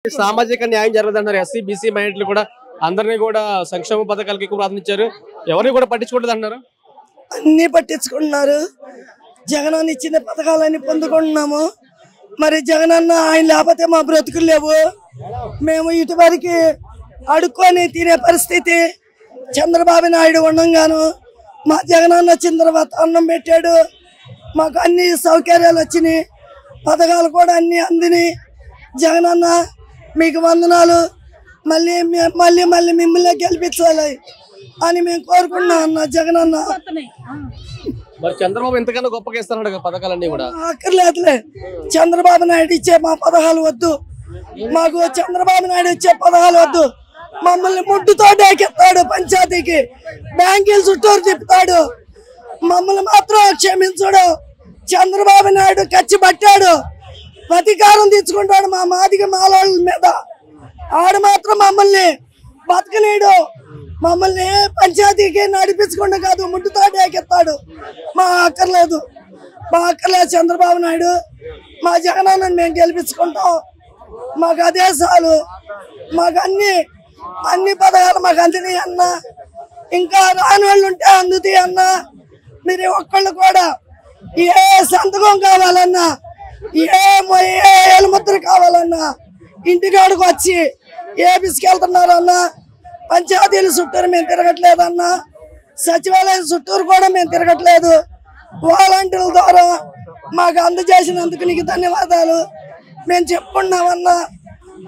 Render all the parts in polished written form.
సామాజిక న్యాయం జరగదంటారు. SC BC మైనారిటీలు కూడా అందరినీ కూడా సంక్షేమ పథకాలకి ఎక్కువ ప్రాధాన్యత ఎవరిని కూడా పట్టించుకోవట్లేదు అంటారు. అన్ని పట్టించుకుంటున్నారు. జగన్ ఇచ్చిన పథకాలన్నీ పొందుకుంటున్నాము. మరి జగన్ అన్న ఆయన లేకపోతే మా బ్రతుకులు లేవు. మేము ఇటువరకు అడుక్కొని తినే పరిస్థితి. చంద్రబాబు నాయుడు ఉండంగాను మా జగన్ అన్న వచ్చిన తర్వాత అన్నం పెట్టాడు. మాకు అన్ని సౌకర్యాలు వచ్చినాయి, పథకాలు కూడా అన్ని అందినాయి. జగన్ అన్న మీకు వందనాలు. మళ్ళీ మళ్ళీ మళ్ళీ మిమ్మల్ని గెలిపించాలి అని మేము కోరుకున్నాం అన్న. జగన్ అన్న మరి చంద్రబాబు ఎంతకన్నా గొప్పగా ఇస్తాడు పథకాలన్నీ కూడా. అక్కర్లేదులే, చంద్రబాబు నాయుడు ఇచ్చే మా పథకాలు వద్దు. మాకు చంద్రబాబు నాయుడు ఇచ్చే పథకాలు వద్దు. మమ్మల్ని ముట్టుతో డేకెత్తాడు, పంచాయతీకి బ్యాంకులు చుట్టూరు తిప్పుతాడు. మమ్మల్ని మాత్రం క్షమించడు. చంద్రబాబు నాయుడు కచ్చి పట్టాడు, ప్రతీకారం తెచ్చుకుంటాడు మా మాదిగ మాలోళ్ళ మీద. ఆడు మాత్రం మమ్మల్ని బతకలేడు. మమ్మల్ని పంచాయతీకి నడిపించకుండా కాదు, ముట్టుతో డేకెత్తాడు. మా అక్కర్లేదు చంద్రబాబు నాయుడు. మా జగనన్నని మేము గెలిపించుకుంటాం. మాకు అదే చాలు. మాకు అన్ని పథకాలు మాకు అందినాయి అన్న. ఇంకా రాని వాళ్ళు ఉంటే అందుతాయి అన్న. మీరు ఒక్కళ్ళు కూడా ఏ సంతకం కావాలన్నా, ఏ ఏలుముద్ర కావాలన్నా ఇంటికాడికి వచ్చి ఏ బిస్కెళ్తున్నారన్నా. పంచాయతీల చుట్టూరు మేము తిరగట్లేదన్నా. సచివాలయం చుట్టూరు కూడా మేము తిరగట్లేదు. వాలంటీర్ల ద్వారా మాకు అందజేసినందుకు నీకు ధన్యవాదాలు. మేము చెప్పుకున్నామన్నా.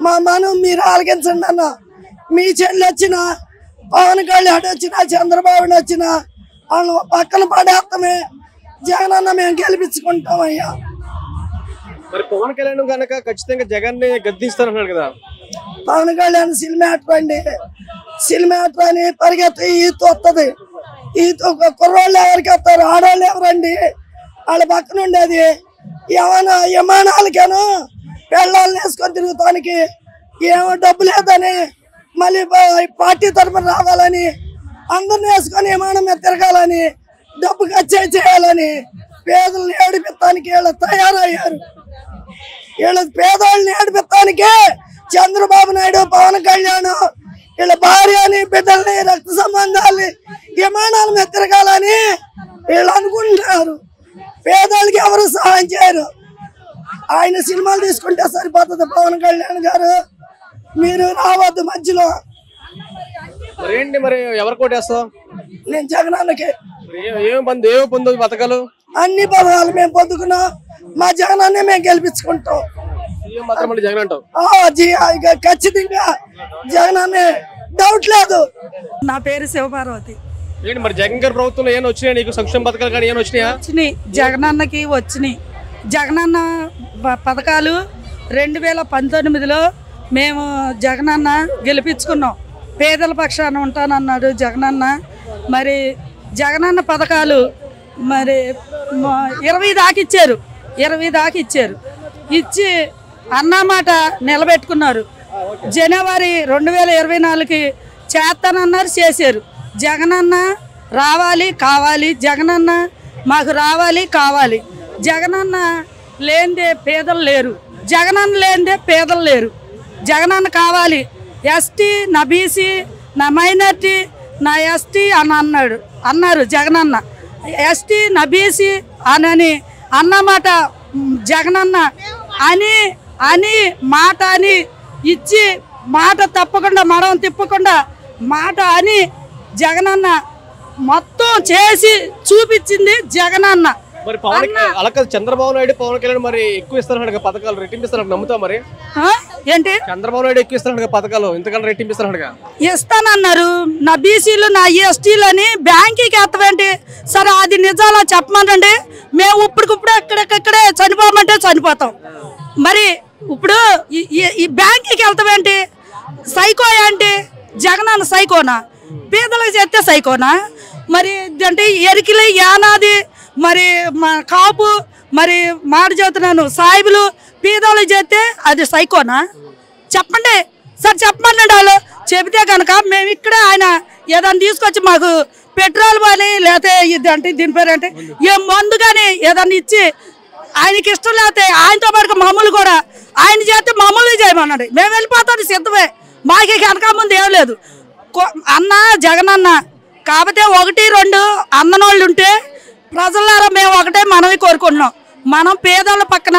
మా మనం మీరు ఆలకించండి అన్న. మీ చెల్లి వచ్చిన, పవన్ కళ్యాణ్ వచ్చినా, చంద్రబాబు వచ్చినా వాళ్ళు పక్కన పడేస్తామే. జగన్ అన్న మేము గెలిపించుకుంటామయ్యా. మరి పవన్ కళ్యాణ్ కనుక ఖచ్చితంగా జగన్ ని గద్దిస్తారన్నాడు కదా. పవన్ కళ్యాణ్ సినిమాటర్ అండి. సినిమాటర్ అని పరిగెత్తి ఈత వస్తుంది. ఈత కుర్రోళ్ళు ఎవరికి వస్తారు, ఆడవాళ్ళు ఎవరండి? వాళ్ళ పక్కన ఉండేది ఏమైనా విమానాలకేనో పెళ్ళాలను వేసుకొని తిరుగుతానికి ఏమో డబ్బు లేదని, మళ్ళీ పార్టీ తరఫున రావాలని, అందరిని వేసుకొని విమానం మీద తిరగాలని, డబ్బు ఖర్చు చేయాలని పేదలను ఏడిపిస్తానికి వీళ్ళు తయారయ్యారు. వీళ్ళు పేదవాళ్ళని ఏడిపిస్తానికే చంద్రబాబు నాయుడు, పవన్ కళ్యాణ్ వీళ్ళ భార్యని, బిడ్డల్ని, రక్త సంబంధాలని విమానాల మీద తిరగాలని వీళ్ళు అనుకుంటున్నారు. పేదవాళ్ళకి ఎవరు సహాయం చేయరు. ఆయన సినిమాలు తీసుకుంటే సరిపోతుంది. పవన్ కళ్యాణ్ గారు మీరు రావద్దు మధ్యలో. మరి ఎవరు కోటేస్తావు? నేను జగనన్నకి. ఏమి పొందు పథకాలు? అన్ని పథకాలు మేము పొందుకున్నాం. మా జగనాన్ని మేము గెలిపించుకుంటాం. జగన్ అంటావు? ఖచ్చితంగా జగనాన్ని, డౌట్ లేదు. నా పేరు శివపార్వతి. మరి జగన్ గారి ప్రభుత్వంలో ఏమైనా వచ్చినాయా నీకు? సంక్షేమ పథకాలు కానీ ఏమైనా వచ్చినాయా? వచ్చినాయి, జగనన్నకి వచ్చినాయి. జగనన్న పథకాలు 2019లో మేము జగనన్న గెలిపించుకున్నాం. పేదల పక్షాన ఉంటానన్నాడు జగనన్న. మరి జగనన్న పథకాలు మరి 20 దాకా ఇచ్చారు. ఇచ్చి అన్నమాట నిలబెట్టుకున్నారు. జనవరి 2024కి చేస్తానన్నారు, చేశారు. జగనన్న రావాలి కావాలి, జగనన్న మాకు రావాలి కావాలి. జగనన్న లేనిదే పేదలు లేరు, జగనన్న లేనిదే పేదలు లేరు. జగనన్న కావాలి. ఎస్టీ, నా బీసీ, నా మైనార్టీ, నా ఎస్టీ అని అన్నారు జగనన్న. ఎస్టీ, నా బీసీ అని అన్నమాట జగనన్న అని మాట అని ఇచ్చి, మాట తప్పకుండా మడం తిప్పకుండా మాట అని జగనన్న మొత్తం చేసి చూపించింది జగనన్న. మరి చంద్రబాబు నాయుడు, పవన్ కళ్యాణ్ మరి ఎక్కువ ఇస్తారన్నాడు పథకాలు, రెట్టింపిస్తాడు. నమ్ముతా మరి? ఏంటి చంద్రబాబు నాయుడు ఎక్కువ ఇస్తాడు పథకాలు, ఇంతకన్నా రెట్టింపిస్తాడు. ఇస్తానన్నారు. నా బీసీలు, నా ఎస్టీలు అని బ్యాంకుకి ఎత్తవేంటి? సరే అది నిజాలా చెప్పమనండి. మేము ఇప్పటికిప్పుడు ఎక్కడెక్కడే చనిపోమంటే చనిపోతాం. మరి ఇప్పుడు ఈ బ్యాంకుకి వెళ్తావేంటి? సైకో ఏంటి? జగనన్న సైకోనా? పేదలకు చేస్తే సైకోనా? మరి అంటే ఎరికిలి యానాది, మరి మా కాపు, మరి మాట చెబుతున్నాను సాయిబులు పేదలకు చేస్తే అది సైకోనా? చెప్పండి సార్, చెప్పమనండి. వాళ్ళు చెబితే కనుక మేము ఇక్కడే ఆయన ఏదైనా తీసుకొచ్చి మాకు పెట్రోల్ కానీ లేకపోతే ఇది అంటే దీని పేరు అంటే ఏ మందు కానీ ఏదన్నా ఇచ్చి ఆయనకి ఇష్టం లేకపోతే ఆయనతో పాటు మమ్మల్ని కూడా ఆయన చేస్తే మమ్మల్ని చేయమన్నాడు. మేము వెళ్ళిపోతాడు సిద్ధమే, మాకే వెనక ముందు ఏం లేదు. అన్న జగన్ అన్న కాకపోతే 1, 2 అందనోళ్ళు ఉంటే ప్రజలారా మేము ఒకటే మనవి కోరుకుంటున్నాం. మనం పేదల పక్కన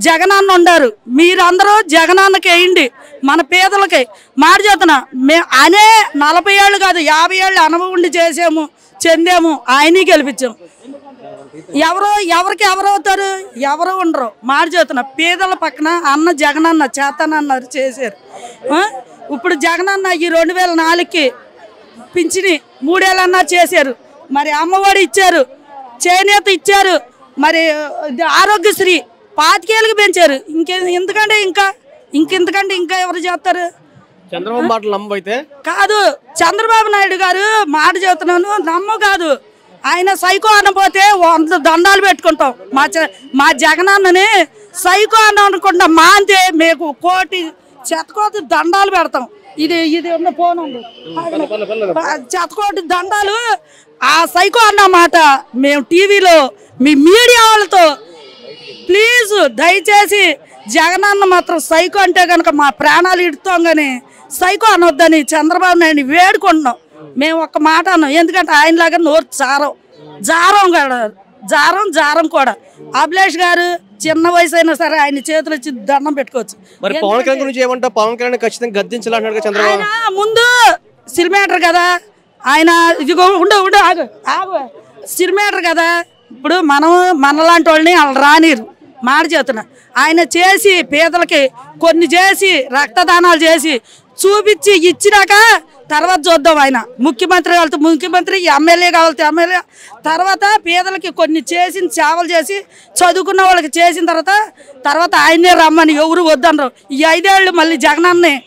జగనన్న ఉండారు, మీరందరూ జగనన్నకి వేయండి. మన పేదలకి మాట చెప్తున్నా, మేము అనే 40 ఏళ్ళు కాదు 50 ఏళ్ళు అనుభవం ఉండి చేసాము, చెందాము, ఆయనే గెలిపించాము. ఎవరికి ఎవరు అవుతారు? ఎవరు ఉండరు. మాట చెప్తున్నా, పేదల పక్కన అన్న జగనన్న చేతనన్నారు చేశారు. ఇప్పుడు జగనన్న ఈ 2004కి పింఛని 3 ఏళ్ళన్నా చేశారు. మరి అమ్మఒడి ఇచ్చారు, చేనేత ఇచ్చారు, మరి ఆరోగ్యశ్రీ 25 ఏళ్ళకి పెంచారు. ఎందుకంటే ఇంకెందుకంటే ఇంకా ఎవరు చేస్తారు? చంద్రబాబు మాటలు నమ్మైతే కాదు. చంద్రబాబు నాయుడు గారు మాట చెబుతున్నాను, నమ్మ కాదు. ఆయన సైకో అనపోతే 100 దండాలు పెట్టుకుంటాం. మా జగనన్నని సైకో అని అనుకుంటాం. మా అంతే మీకు 1 కోటి దండాలు పెడతాం. ఇది ఉన్న ఫోన్ ఉంది, 1 కోటి దండాలు. ఆ సైకో అన్న మాట మేము టీవీలో మీ మీడియా వాళ్ళతో ప్లీజ్ దయచేసి జగనన్న మాత్రం సైకో అంటే కనుక మా ప్రాణాలు ఇడుతాం, కానీ సైకో అనొద్దని చంద్రబాబు నాయుడిని వేడుకుంటున్నాం. మేము ఒక్క మాట అన్నాం, ఎందుకంటే ఆయనలాగా నోరు జారం కూడా. అభిలాష్ గారు చిన్న వయసు అయినా సరే ఆయన చేతులు వచ్చి దండం పెట్టుకోవచ్చు. మరి పవన్ కళ్యాణ్ గురించి ఏమంటారు? పవన్ కళ్యాణ్ ఖచ్చితంగా గద్దించాలంటున్నాడు చంద్రబాబు. ముందు సినిమేటర్ కదా ఆయన, ఇదిగో ఆగు సినిమేటర్ కదా. ఇప్పుడు మనం మనలాంటి వాళ్ళని వాళ్ళు రానిరు. మాట చేస్తున్నా, ఆయన చేసి పేదలకి కొన్ని చేసి రక్తదానాలు చేసి చూపించి ఇచ్చినాక తర్వాత చూద్దాం. ఆయన ముఖ్యమంత్రి కావాలితే ముఖ్యమంత్రి, ఎమ్మెల్యే కావాలితే ఎమ్మెల్యే, తర్వాత పేదలకి కొన్ని చేసిన సేవలు చేసి చదువుకున్న వాళ్ళకి చేసిన తర్వాత ఆయనే రమ్మని ఎవరు వద్దనరు. ఈ 5 ఏళ్ళు మళ్ళీ జగనన్నే